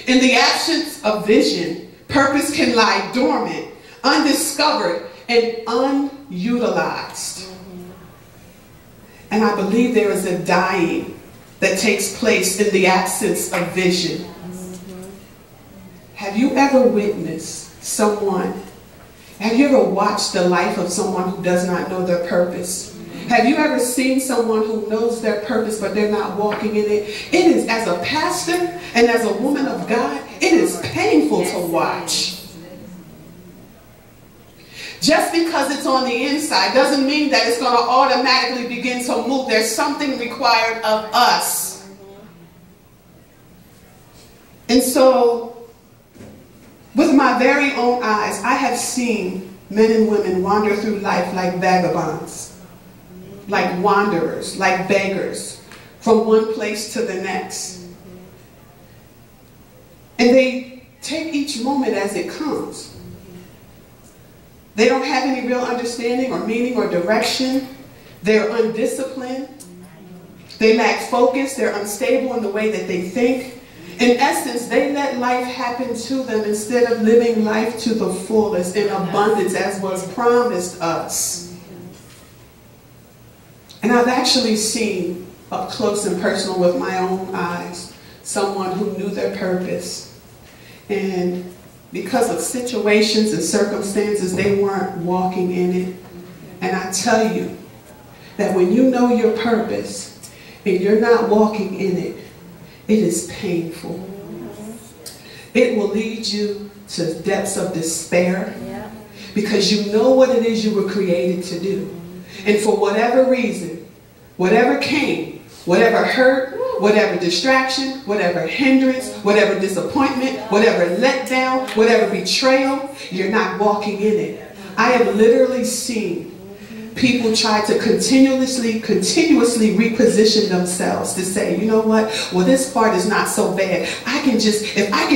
In the absence of vision, purpose can lie dormant, undiscovered, and unutilized. And I believe there is a dying that takes place in the absence of vision. Have you ever witnessed someone? Have you ever watched the life of someone who does not know their purpose? Have you ever seen someone who knows their purpose but they're not walking in it? It is, as a pastor and as a woman of God, it is painful to watch. Just because it's on the inside doesn't mean that it's going to automatically begin to move. There's something required of us. And so, with my very own eyes, I have seen men and women wander through life like vagabonds, like wanderers, like beggars, from one place to the next. And they take each moment as it comes. They don't have any real understanding or meaning or direction. They're undisciplined. They lack focus. They're unstable in the way that they think. In essence, they let life happen to them instead of living life to the fullest in abundance as was promised us. And I've actually seen up close and personal with my own eyes someone who knew their purpose, and because of situations and circumstances, they weren't walking in it. And I tell you that when you know your purpose and you're not walking in it, it is painful. It will lead you to depths of despair because you know what it is you were created to do. And for whatever reason, whatever came, whatever hurt, whatever distraction, whatever hindrance, whatever disappointment, whatever letdown, whatever betrayal, you're not walking in it. I have literally seen people try to continuously reposition themselves to say, you know what, well, this part is not so bad. If I can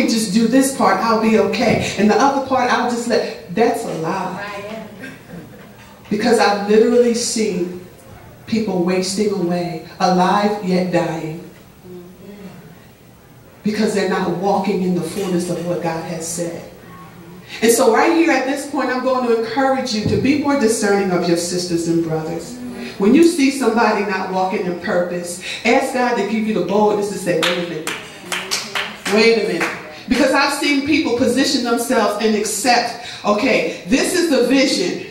just do this part, I'll be okay. And the other part, I'll just let, that's a lie. Because I've literally seen people wasting away, alive yet dying. Because they're not walking in the fullness of what God has said. And so right here at this point, I'm going to encourage you to be more discerning of your sisters and brothers. When you see somebody not walking in purpose, ask God to give you the boldness to say, wait a minute. Wait a minute. Because I've seen people position themselves and accept, okay, this is the vision,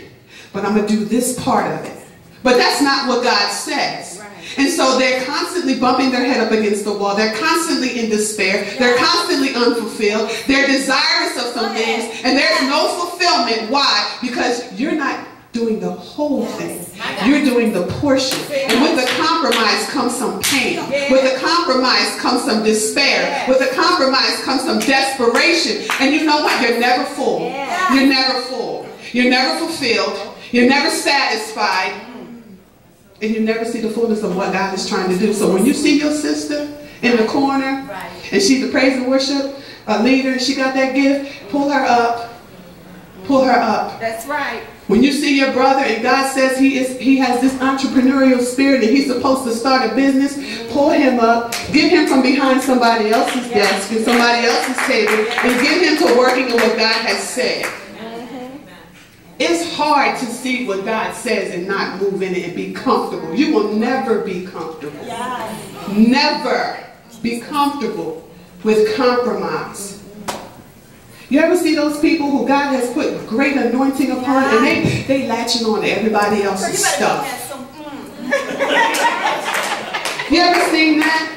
but I'm going to do this part of it. But that's not what God says. And so they're constantly bumping their head up against the wall. They're constantly in despair. They're constantly unfulfilled. They're desirous of some things, and there's no fulfillment. Why? Because you're not doing the whole thing. You're doing the portion. And with the compromise comes some pain. With the compromise comes some despair. With the compromise comes some desperation. And you know what? You're never full. You're never full. You're never fulfilled. You're never satisfied. And you never see the fullness of what God is trying to do. So when you see your sister in the corner, and she's a praise and worship leader, and she got that gift, pull her up. Pull her up. That's right. When you see your brother and God says he has this entrepreneurial spirit and he's supposed to start a business, pull him up, get him from behind somebody else's desk and somebody else's table, and get him to working in what God has said. It's hard to see what God says and not move in it and be comfortable. You will never be comfortable. Never be comfortable with compromise. You ever see those people who God has put great anointing upon and they latching on to everybody else's stuff? You ever seen that?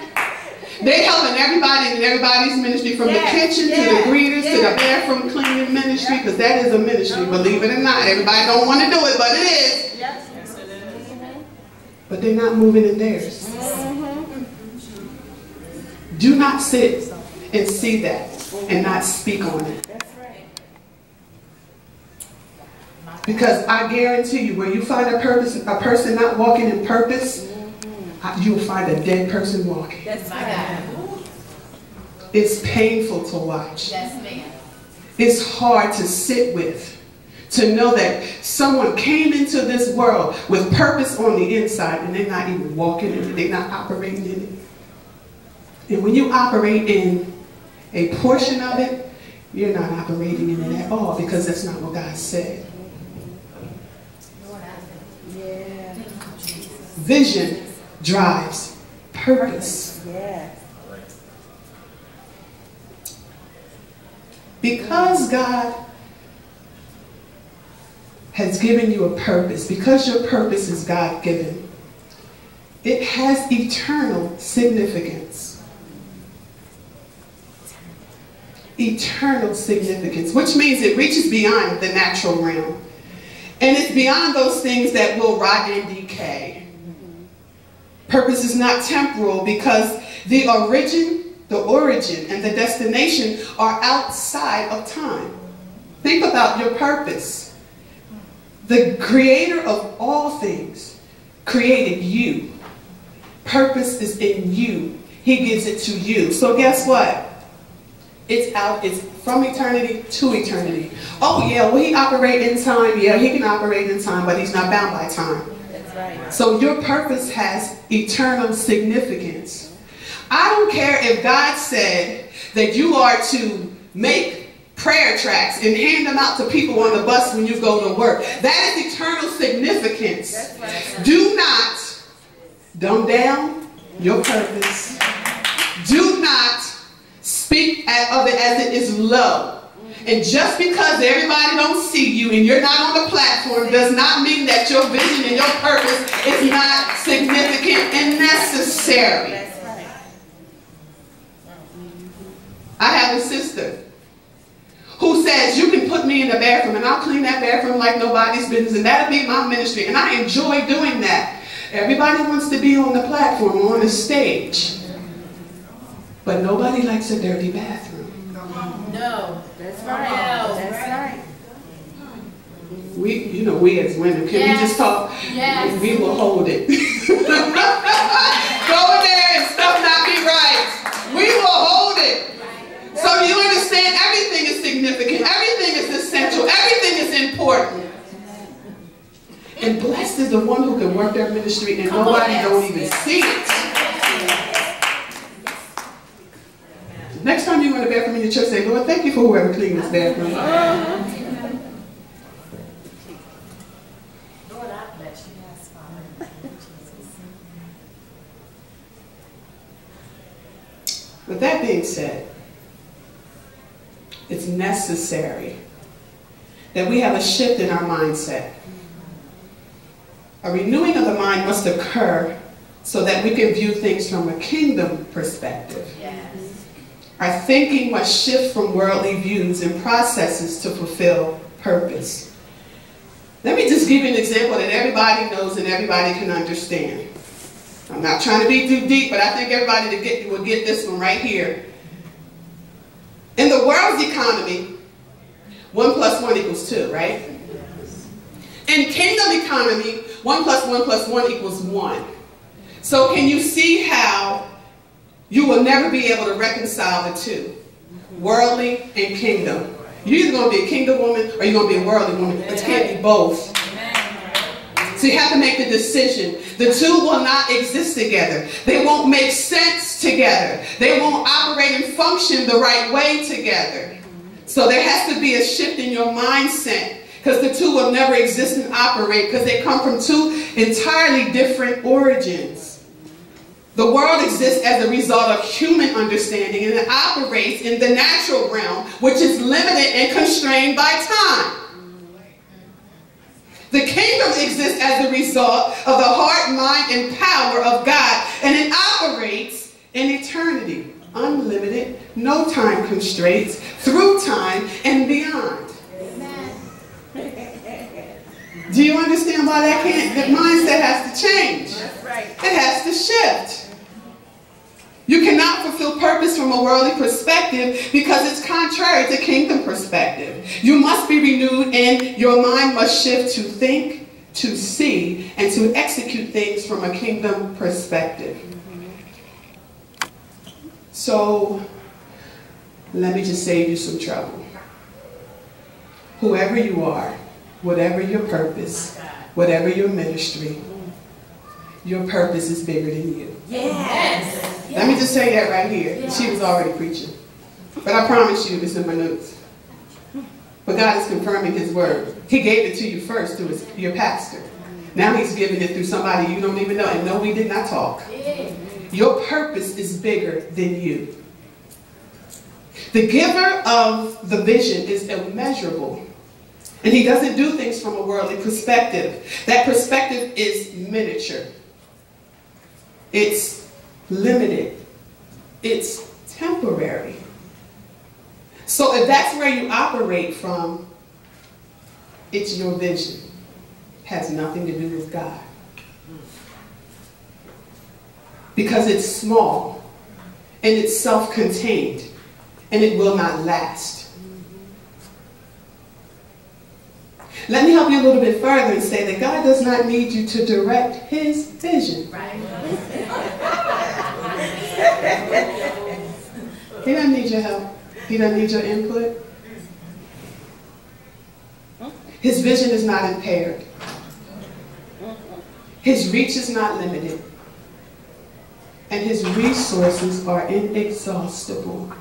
They helping everybody in everybody's ministry, from the kitchen to the greeters to the bathroom cleaning ministry, because that is a ministry, believe it or not. Everybody don't want to do it, but it is. But they're not moving in theirs. Do not sit and see that and not speak on it. Because I guarantee you, where you find a person not walking in purpose, you'll find a dead person walking. That's my God. It's painful to watch. Yes, ma'am. It's hard to sit with, to know that someone came into this world with purpose on the inside and they're not even walking in it. They're not operating in it. And when you operate in a portion of it, you're not operating in it at all, because that's not what God said. Vision drives purpose. Because God has given you a purpose, because your purpose is God-given, it has eternal significance. Eternal significance, which means it reaches beyond the natural realm. And it's beyond those things that will rot and decay. Purpose is not temporal, because the origin, and the destination are outside of time. Think about your purpose. The creator of all things created you. Purpose is in you. He gives it to you. So guess what? It's from eternity to eternity. Oh yeah, will he operate in time? Yeah, he can operate in time, but he's not bound by time. That's right. So your purpose has eternal significance. I don't care if God said that you are to make prayer tracts and hand them out to people on the bus when you go to work. That is eternal significance. That's right. Do not dumb down your purpose. Do not speak of it as it is low. And just because everybody don't see you and you're not on the platform does not mean that your vision and your purpose is not significant and necessary. I have a sister who says, you can put me in the bathroom and I'll clean that bathroom like nobody's business, and that'll be my ministry. And I enjoy doing that. Everybody wants to be on the platform or on the stage. But nobody likes a dirty bathroom. No, that's right. No, that's right. We as women, can we just talk? Yes. We will hold it. Go in there and stuff not be right. We will hold it. So you understand, everything is significant. Everything is essential. Everything is important. And blessed is the one who can work their ministry and nobody don't even see it. Next time you go to the bathroom in your church, say, Lord, thank you for whoever cleaned this bathroom. Lord, I bless you. With that being said, it's necessary that we have a shift in our mindset. A renewing of the mind must occur so that we can view things from a kingdom perspective. Yes. Our thinking must shift from worldly views and processes to fulfill purpose. Let me just give you an example that everybody knows and everybody can understand. I'm not trying to be too deep, but I think everybody will get this one right here. In the world's economy, 1 + 1 = 2, right? In kingdom economy, 1 + 1 + 1 = 1. So can you see how you will never be able to reconcile the two? Worldly and kingdom. You're either going to be a kingdom woman or you're going to be a worldly woman. It can't be both. So you have to make the decision. The two will not exist together. They won't make sense together. They won't operate and function the right way together. So there has to be a shift in your mindset, because the two will never exist and operate, because they come from two entirely different origins. The world exists as a result of human understanding, and it operates in the natural realm, which is limited and constrained by time. The kingdom exists as a result of the heart, mind, and power of God, and it operates in eternity, unlimited, no time constraints, through time and beyond. Do you understand why that mindset has to change? That's right. It has to shift. You cannot fulfill purpose from a worldly perspective because it's contrary to kingdom perspective. You must be renewed and your mind must shift to think, to see, and to execute things from a kingdom perspective. So, let me just save you some trouble. Whoever you are, whatever your purpose, whatever your ministry, your purpose is bigger than you. Yes. Let me just say that right here. She was already preaching. But I promise you, it's in my notes. But God is confirming his word. He gave it to you first through your pastor. Now he's giving it through somebody you don't even know. And no, we did not talk. Your purpose is bigger than you. The giver of the vision is immeasurable. And he doesn't do things from a worldly perspective. That perspective is miniature. It's limited. It's temporary. So if that's where you operate from, it's your vision. It has nothing to do with God. Because it's small and it's self-contained and it will not last. Let me help you a little bit further and say that God does not need you to direct his vision. Right. He doesn't need your help. He doesn't need your input. His vision is not impaired. His reach is not limited. And his resources are inexhaustible.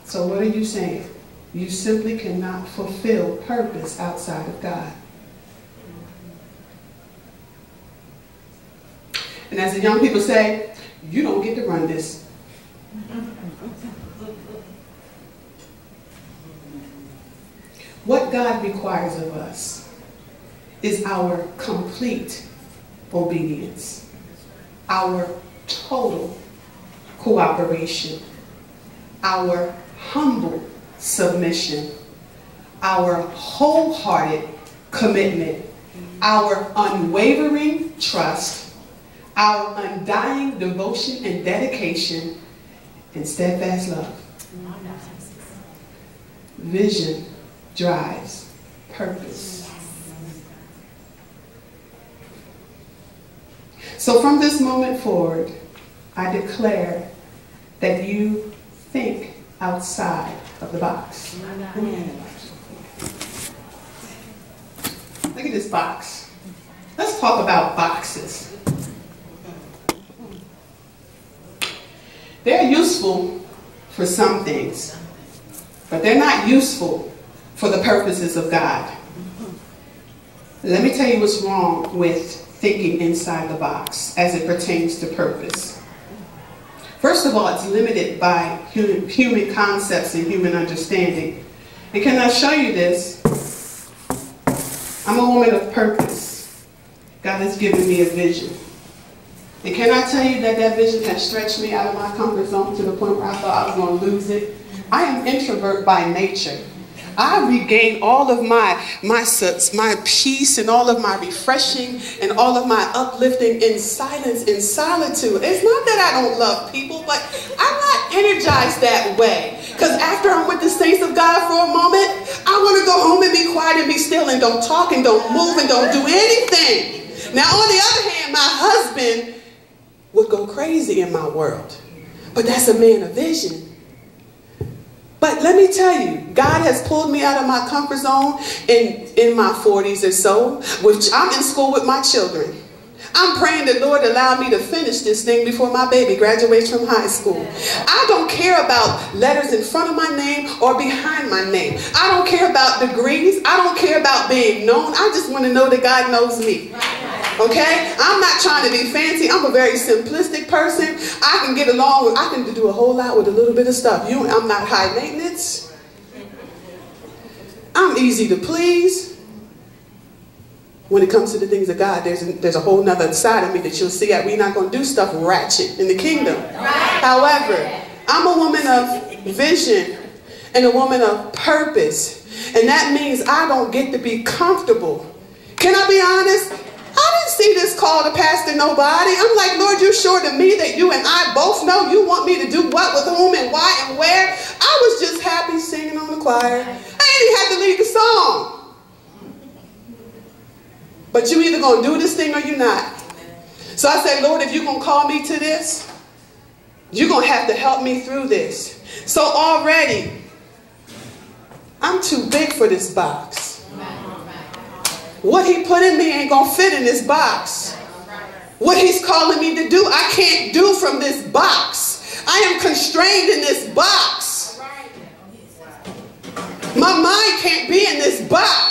So what are you saying? You simply cannot fulfill purpose outside of God. And as the young people say, you don't get to run this. What God requires of us is our complete obedience, our total cooperation, our humble submission, our wholehearted commitment, our unwavering trust, our undying devotion and dedication, and steadfast love. Vision drives purpose. So from this moment forward, I declare that you think outside of the box. Look at this box. Let's talk about boxes. They're useful for some things, but they're not useful for the purposes of God. Let me tell you what's wrong with thinking inside the box as it pertains to purpose. First of all, it's limited by human concepts and human understanding. And can I show you this? I'm a woman of purpose. God has given me a vision. And can I tell you that that vision has stretched me out of my comfort zone to the point where I thought I was going to lose it? I am introvert by nature. I regain all of my peace and all of my refreshing and all of my uplifting in silence, in solitude. It's not that I don't love people, but I'm not energized that way. Because after I'm with the saints of God for a moment, I want to go home and be quiet and be still and don't talk and don't move and don't do anything. Now, on the other hand, my husband would go crazy in my world. But that's a man of vision. But let me tell you, God has pulled me out of my comfort zone in my 40s or so, which I'm in school with my children. I'm praying the Lord allow me to finish this thing before my baby graduates from high school. I don't care about letters in front of my name or behind my name. I don't care about degrees. I don't care about being known. I just want to know that God knows me. Okay? I'm not trying to be fancy. I'm a very simplistic person. I can get along with, I can do a whole lot with a little bit of stuff. I'm not high maintenance. I'm easy to please. When it comes to the things of God, there's a whole nother side of me that you'll see. We're not going to do stuff ratchet in the kingdom. However, I'm a woman of vision and a woman of purpose. And that means I don't get to be comfortable. Can I be honest? I didn't see this call to pastor nobody. I'm like, Lord, you're sure to me that you and I both know you want me to do what with whom and why and where? I was just happy singing on the choir. I didn't even have to lead the song. But you either going to do this thing or you're not. So I say, Lord, if you're going to call me to this, you're going to have to help me through this. So already, I'm too big for this box. What he put in me ain't going to fit in this box. what he's calling me to do. I can't do from this box. I am constrained in this box. My mind can't be in this box.